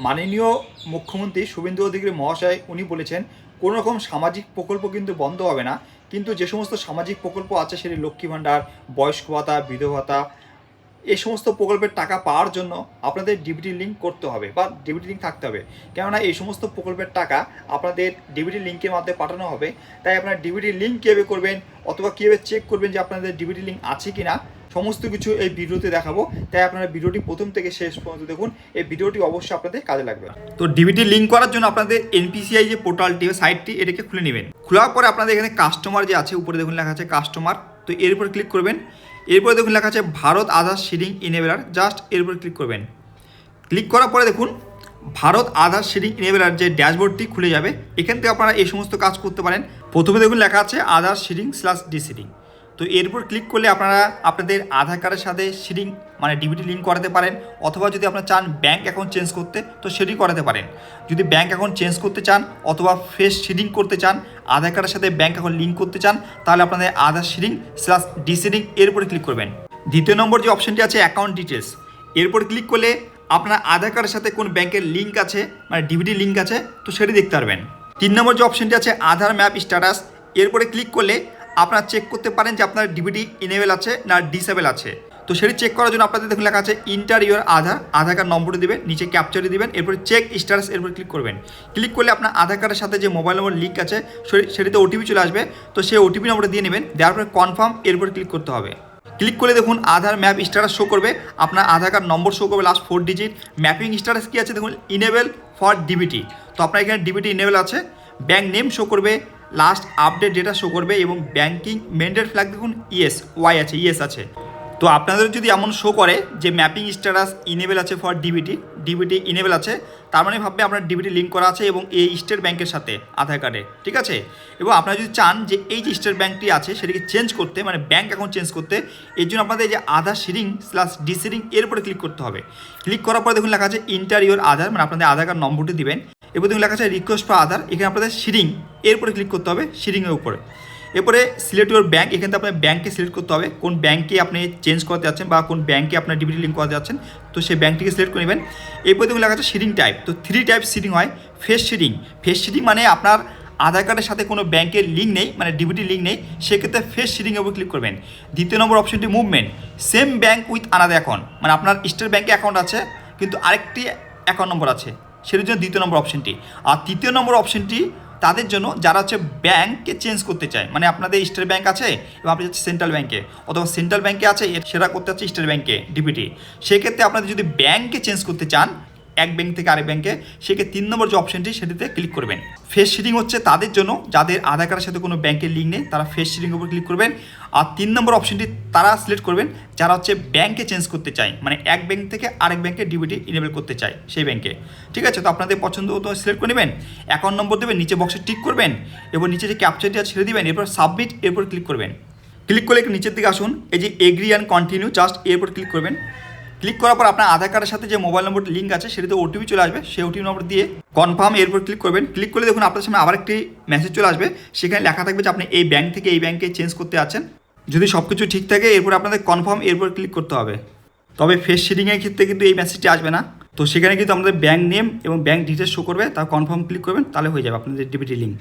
মাননীয় মুখ্যমন্ত্রী শুভেন্দু অধিকারী মহাশয় উনি বলেছেন কোনো রকম সামাজিক প্রকল্প কিন্তু বন্ধ হবে না, কিন্তু যে সমস্ত সামাজিক প্রকল্প আছে সেটি লক্ষ্মী ভাণ্ডার, বয়স্ক ভাতা, বিধবা ভাতা, এই সমস্ত প্রকল্পের টাকা পাওয়ার জন্য আপনাদের ডিবিটি লিঙ্ক করতে হবে বা ডিবিটি লিঙ্ক থাকতে হবে। কেননা এই সমস্ত প্রকল্পের টাকা আপনাদের ডিবিটি লিঙ্কের মাধ্যমে পাঠানো হবে। তাই আপনারা ডিবিটি লিঙ্ক কীভাবে করবেন অথবা কীভাবে চেক করবেন যে আপনাদের ডিবিটি লিঙ্ক আছে কি না, সমস্ত কিছু এই ভিডিওতে দেখাবো। তাই আপনারা ভিডিওটি প্রথম থেকে শেষ পর্যন্ত দেখুন, এই ভিডিওটি অবশ্যই আপনাদের কাজে লাগবে। তো ডিবিটি লিঙ্ক করার জন্য আপনাদের এনপিসিআই যে পোর্টালটি সাইটটি এটাকে খুলে নেবেন। খোলার পরে আপনাদের এখানে কাস্টমার যে আছে উপরে দেখুন লেখা আছে কাস্টমার, তো এর উপর ক্লিক করবেন। এরপরে দেখুন লেখা আছে ভারত আধার সিডিং ইনেবেলার, জাস্ট এর উপর ক্লিক করবেন। ক্লিক করার পরে দেখুন ভারত আধার সিডিং ইনেবেলার যে ড্যাশবোর্ডটি খুলে যাবে। এখান থেকে আপনারা এই সমস্ত কাজ করতে পারেন। প্রথমে দেখুন লেখা আছে আধার সিডিং / ডিসিডিং, তো এর উপর ক্লিক করলে আপনারা আপনাদের আধার কার্ডের সাথে সিডিং মানে ডিবিটি লিঙ্ক করাতে পারেন, অথবা যদি আপনারা চান ব্যাঙ্ক অ্যাকাউন্ট চেঞ্জ করতে তো সেটি করাতে পারেন। যদি ব্যাঙ্ক অ্যাকাউন্ট চেঞ্জ করতে চান অথবা ফ্রেশ সিডিং করতে চান, আধার কার্ডের সাথে ব্যাঙ্ক অ্যাকাউন্ট লিঙ্ক করতে চান, তাহলে আপনাদের আধার সিডিং / ডিসিডিং এর উপরে ক্লিক করবেন। দ্বিতীয় নম্বর যে অপশনটি আছে অ্যাকাউন্ট ডিটেলস, এর উপর ক্লিক করলে আপনার আধার কার্ডের সাথে কোন ব্যাঙ্কের লিঙ্ক আছে মানে ডিবিটি লিঙ্ক আছে তো সেটি দেখতে পারবেন। 3 নম্বর যে অপশনটি আছে আধার ম্যাপ স্ট্যাটাস, এর উপরে ক্লিক করলে আপনারা চেক করতে পারেন যে আপনার ডিবিটি ইনেবল আছে না ডিসেবল আছে। তো সেটি চেক করার জন্য আপনাদের দেখুন লেখা আছে ইন্টার ইউর আধার কার্ড নম্বরটি দেবেন, নিচে ক্যাপচারটি দেবেন, এরপরে চেক স্ট্যাটাস এর উপর ক্লিক করবেন। ক্লিক করলে আপনার আধার কার্ডের সাথে যে মোবাইল নম্বর লিঙ্ক আছে সেটিতে ওটিপি চলে আসবে, তো সেই ওটিপি নম্বরটা দিয়ে নেবেন। দেওয়ার পরে কনফার্ম এর উপর ক্লিক করতে হবে। ক্লিক করলে দেখুন আধার ম্যাপ স্ট্যাটাস শো করবে, আপনার আধার কার্ড নম্বর শো করবে লাস্ট 4 ডিজিট। ম্যাপিং স্ট্যাটাস কী আছে দেখুন ইনেবল ফর ডিবিটি, তো আপনার এখানে ডিবিটি ইনেবল আছে। ব্যাঙ্ক নেম শো করবে, লাস্ট আপডেট ডেটা শো করবে এবং ব্যাঙ্কিং মেন্ডেড ফ্ল্যাগ দেখুন ওয়াই আছে ইয়েস আছে। তো আপনাদের যদি এমন শো করে যে ম্যাপিং স্ট্যাটাস ইনেবল আছে ফর ডিবিটি ইনেবল আছে, তার মানে ভাববে আপনার ডিবিটি লিঙ্ক করা আছে এবং এই স্টেট ব্যাঙ্কের সাথে আধার কার্ডে, ঠিক আছে। এবং আপনারা যদি চান যে এই যে স্টেট ব্যাঙ্কটি আছে সেটিকে চেঞ্জ করতে মানে ব্যাঙ্ক অ্যাকাউন্ট চেঞ্জ করতে, এর জন্য আপনাদের যে আধার সিডিং / ডিসিডিং এর উপরে ক্লিক করতে হবে। ক্লিক করার পরে দেখুন লেখা আছে ইন্টার ইউর আধার, মানে আপনাদের আধার কার্ড নম্বরটি দিবেন। এরপর দেখুন লেখা আছে রিকোয়েস্ট ফর আধার, এখানে আপনাদের সিডিং এর উপরে ক্লিক করতে হবে, সিডিংয়ের উপরে। এরপরে সিলেক্ট ইউর ব্যাঙ্ক, এখান থেকে আপনার ব্যাঙ্ককে সিলেক্ট করতে হবে কোন ব্যাঙ্কে আপনি চেঞ্জ করতে যাচ্ছেন বা কোন ব্যাঙ্কে আপনার ডিবিটি লিঙ্ক করতে যাচ্ছেন, তো সেই ব্যাঙ্কটিকে সিলেক্ট করে নেবেন। এরপর দেখুন লেখা আছে সিডিং টাইপ, তো 3 টাইপ সিডিং হয়। ফেস সিডিং মানে আপনার আধার কার্ডের সাথে কোনো ব্যাঙ্কের লিঙ্ক নেই মানে ডিবিটি লিঙ্ক নেই, সেক্ষেত্রে ফেস সিডিংয়ের উপর ক্লিক করবেন। দ্বিতীয় নম্বর অপশনটি movement, same bank with another account, মানে আপনার স্টেট ব্যাঙ্কে অ্যাকাউন্ট আছে কিন্তু আরেকটি অ্যাকাউন্ট নম্বর আছে, সেটার জন্য দ্বিতীয় নম্বর অপশনটি। আর তৃতীয় নম্বর অপশনটি তাদের জন্য যারা হচ্ছে ব্যাঙ্ককে চেঞ্জ করতে চায়, মানে আপনাদের স্টেট ব্যাঙ্ক আছে এবং আপনি যাচ্ছে সেন্ট্রাল ব্যাঙ্কে, অথবা সেন্ট্রাল ব্যাঙ্কে আছে সেটা করতে হচ্ছে স্টেট ব্যাঙ্কে ডিবিটি। সেক্ষেত্রে আপনাদের যদি ব্যাঙ্ককে চেঞ্জ করতে চান এক ব্যাঙ্ক থেকে আরেক ব্যাঙ্কে, সেক্ষেত্রে 3 নম্বর যে অপশনটি সেটিতে ক্লিক করবেন। ফেস সিডিং হচ্ছে তাদের জন্য যাদের আধার কার্ডের সাথে কোনো ব্যাঙ্কের লিঙ্ক নেই, তারা ফেস সিডিংয়ের উপর ক্লিক করবেন। আর 3 নম্বর অপশনটি তারা সিলেক্ট করবেন যারা হচ্ছে ব্যাঙ্কে চেঞ্জ করতে চায়, মানে এক ব্যাঙ্ক থেকে আরেক ব্যাঙ্কে ডিবিটি ইনেবল করতে চায় সেই ব্যাঙ্কে, ঠিক আছে। তো আপনাদের পছন্দ মতো সিলেক্ট করে নেবেন, অ্যাকাউন্ট নম্বর দেবেন, নিচে বক্সে টিক করবেন এবং নিচে যে ক্যাপচারটি আছে ছেড়ে দেবেন, এরপর সাবমিট এরপর ক্লিক করবেন। ক্লিক করলে একটু নিচের দিকে আসুন, এই যে এগ্রি অ্যান্ড কন্টিনিউ জাস্ট এরপর ক্লিক করবেন। ক্লিক করার পর আপনার আধার কার্ডের সাথে যে মোবাইল নম্বর লিঙ্ক আছে সেটাতে ওটিপি চলে আসবে, সেই ওটিপি নম্বর দিয়ে কনফার্ম এরপর ক্লিক করবেন। ক্লিক করলে দেখুন আপনার সামনে আবার একটি মেসেজ চলে আসবে, সেখানে লেখা থাকবে যে আপনি এই ব্যাঙ্ক থেকে এই ব্যাঙ্কে চেঞ্জ করতে আছেন। যদি সব কিছু ঠিক থাকে এরপর আপনাদের কনফার্ম এরপর ক্লিক করতে হবে। তবে ফেস সিডিংয়ের ক্ষেত্রে কিন্তু এই মেসেজটি আসবে না, তো সেখানে কিন্তু আমাদের ব্যাঙ্ক নেম এবং ব্যাঙ্ক ডিটেলস শো করবে, তার কনফার্ম ক্লিক করবেন, তাহলে হয়ে যাবে আপনাদের ডিবিটি লিঙ্ক।